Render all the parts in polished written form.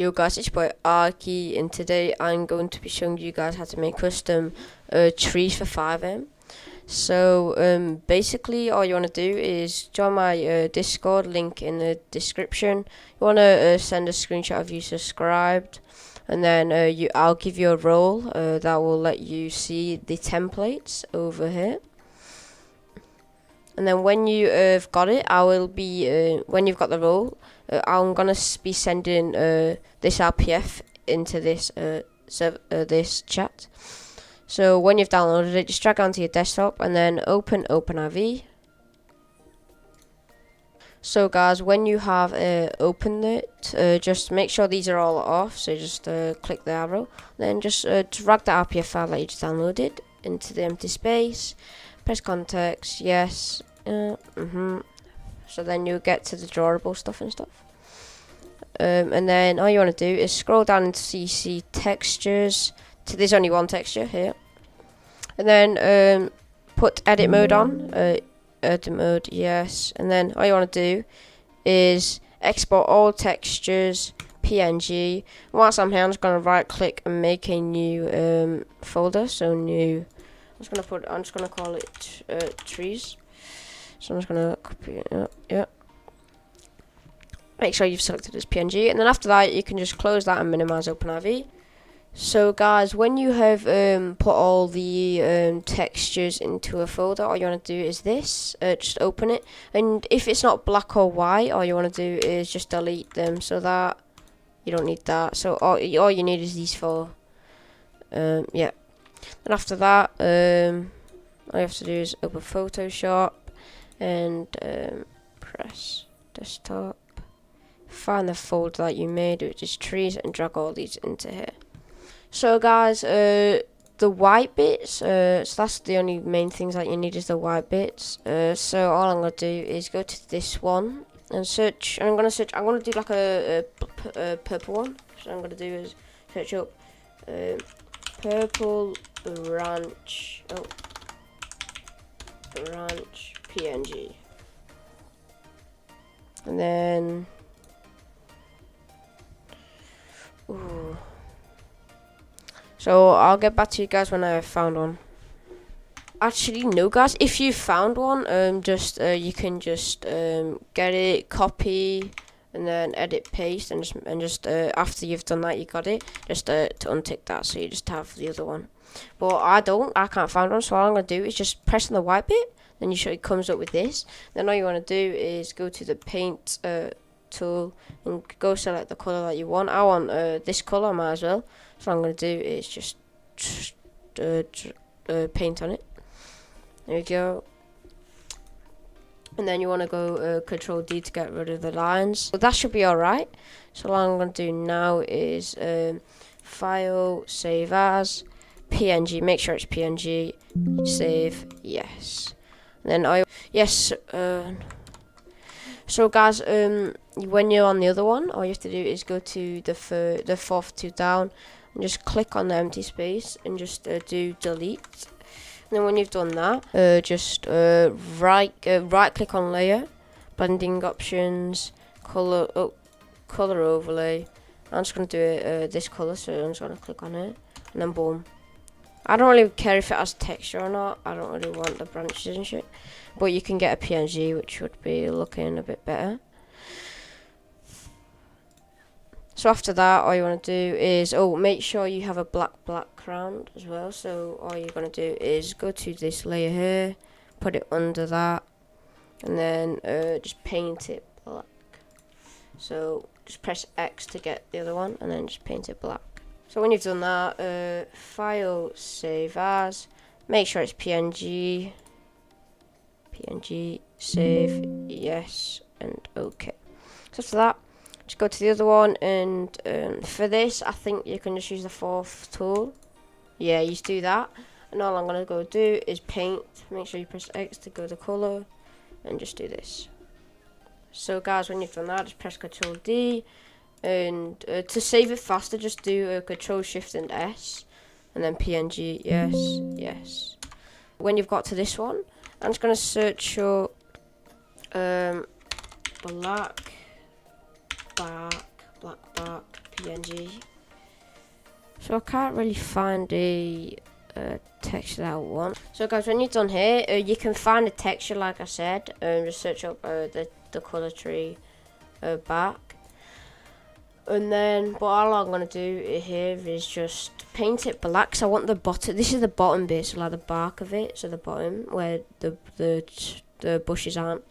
Yo guys, it's your boy Arky, and today I'm going to be showing you guys how to make custom trees for FiveM. So basically all you want to do is join my Discord, link in the description. You want to send a screenshot of you subscribed, and then I'll give you a role that will let you see the templates over here. And then when you have got it, I will be when you've got the role, I'm gonna be sending this RPF into this this chat. So when you've downloaded it, just drag it onto your desktop and then open OpenIV. So guys, when you have opened it, just make sure these are all off. So just click the arrow, then just drag the RPF file that you just downloaded into the empty space. Press context, yes. So then you get to the drawable stuff and stuff. And then all you want to do is scroll down into CC textures. There's only one texture here. And then put edit mode on. Edit mode, yes. And then all you want to do is export all textures, PNG. Whilst I'm here, I'm just going to right click and make a new folder. So new. I'm just gonna call it trees. So I'm just gonna copy it. Yeah. Make sure you've selected as PNG, and then after that you can just close that and minimize OpenIV. So guys, when you have put all the textures into a folder, all you want to do is this. Just open it, and if it's not black or white, all you want to do is just delete them. So that you don't need that. So all you need is these four. Yeah. And after that, all you have to do is open Photoshop and press desktop. Find the folder that you made, which is trees, and drag all these into here. So guys, the white bits, so that's the only main things that you need is the white bits. So all I'm going to do is go to this one and search. And I'm going to do like a purple one. So I'm going to do is search up purple ranch PNG, and then so I'll get back to you guys when I have found one. Actually, no guys, if you found one, you can just get it, copy, and then edit, paste, and just after you've done that, you got it, just to untick that, so you just have the other one. But I can't find one, so all I'm going to do is just press on the white bit, then it comes up with this. Then all you want to do is go to the paint tool and go select the color that you want. I want this color, I might as well. So all I'm going to do is just paint on it. There we go. And then you want to go Control D to get rid of the lines. So that should be alright. So all I'm going to do now is File, Save As, PNG. Make sure it's PNG. Save, yes. And then so guys, when you're on the other one, all you have to do is go to the fourth two down and just click on the empty space and just do delete. And then when you've done that, just right click on layer, blending options, color overlay. I'm just gonna do it this color, so I'm just gonna click on it, and then boom. I don't really care if it has texture or not. I don't really want the branches and shit, but you can get a PNG, which would be looking a bit better. So after that, all you want to do is make sure you have a black background as well. So all you're going to do is go to this layer here, put it under that, and then just paint it black. So just press X to get the other one, and then just paint it black. So when you've done that, File, Save As, make sure it's PNG, save, yes, and OK. So after that, just go to the other one, and for this, I think you can just use the fourth tool. Yeah, you just do that. And all I'm going to go do is paint. Make sure you press X to go to color, and just do this. So guys, when you've done that, just press Control D. And to save it faster, just do Control Shift and S, and then PNG, yes. When you've got to this one, I'm just going to search up black PNG. So I can't really find a texture that I want. So guys, when you're done here, you can find a texture like I said. Just search up the color tree back. And then, but all I'm gonna do here is just paint it black. So I want the bottom. This is the bottom bit, so like the bark of it. So the bottom where the bushes aren't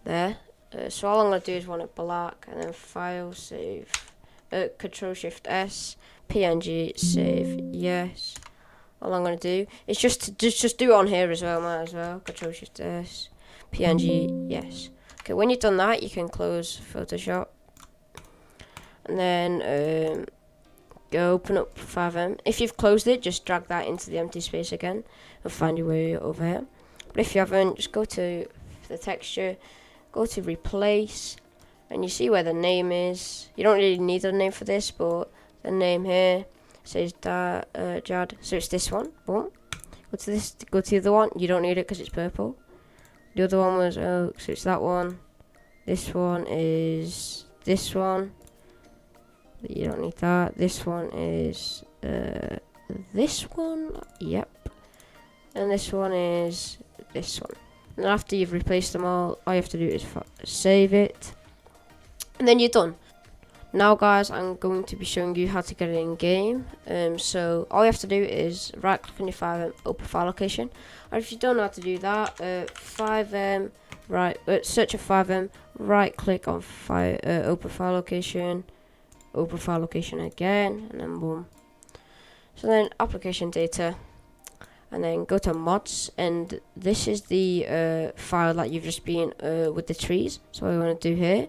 there. So all I'm gonna do is want it black, and then file, save, Control Shift S, PNG, save, yes. All I'm gonna do is just do it on here as well. Might as well. Control Shift S, PNG, yes. Okay, when you've done that, you can close Photoshop. And then go open up FiveM. If you've closed it, just drag that into the empty space again and find your way over here. But if you haven't, just go to the texture, go to replace, and you see where the name is. You don't really need a name for this, but the name here says Jad. So it's this one. Boom. Go to this. Go to the other one. You don't need it because it's purple. The other one was so it's that one. This one is this one. You don't need that. This one is this one. Yep. And this one is this one. And after you've replaced them all you have to do is save it. And then you're done. Now guys, I'm going to be showing you how to get it in game. So all you have to do is right click on your FiveM, open file location. Or if you don't know how to do that, FiveM, search for FiveM, right click on open file location. Open file location again, and then boom. So then application data, and then go to mods, and this is the file that you've just been with the trees. So what we want to do here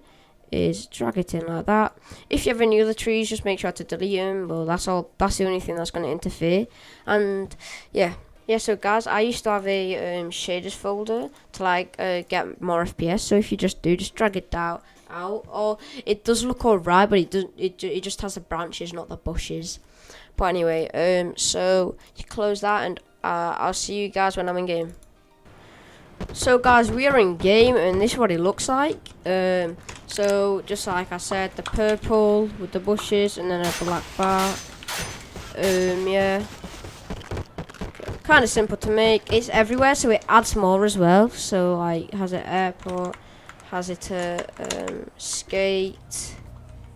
is drag it in like that. If you have any other trees, just make sure to delete them. Well, that's the only thing that's going to interfere. And yeah, so guys, I used to have a shaders folder to like get more FPS. So if you just drag it down out, or it does look alright, but it just has the branches, not the bushes. But anyway, so you close that, and I'll see you guys when I'm in game. So guys, we are in game, and this is what it looks like. So just like I said, the purple with the bushes, and then a black bar. Yeah, kind of simple to make. It's everywhere, so it adds more as well. So like, has an airport, has it skate.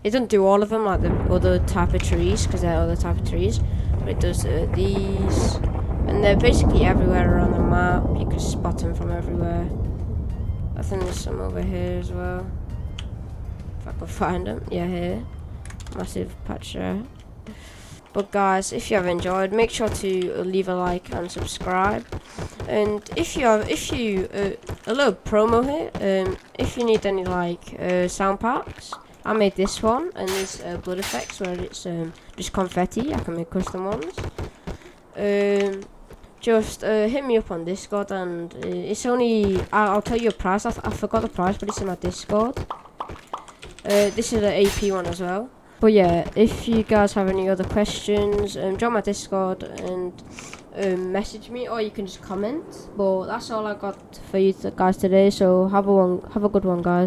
It doesn't do all of them like the other type of trees, because they're other type of trees, but it does these, and they're basically everywhere around the map. You can spot them from everywhere. I think there's some over here as well, if I could find them. Yeah, here, massive patch there. But guys, if you have enjoyed, make sure to leave a like and subscribe. And if you a little promo here, if you need any like sound packs, I made this one, and there's blood effects where it's just confetti. I can make custom ones. Just hit me up on Discord, and it's only I'll tell you a price. I forgot the price, but it's in my Discord. This is an AP one as well. But yeah, if you guys have any other questions, join my Discord and message me, or you can just comment. But that's all I got for you guys today. So have a good one, guys.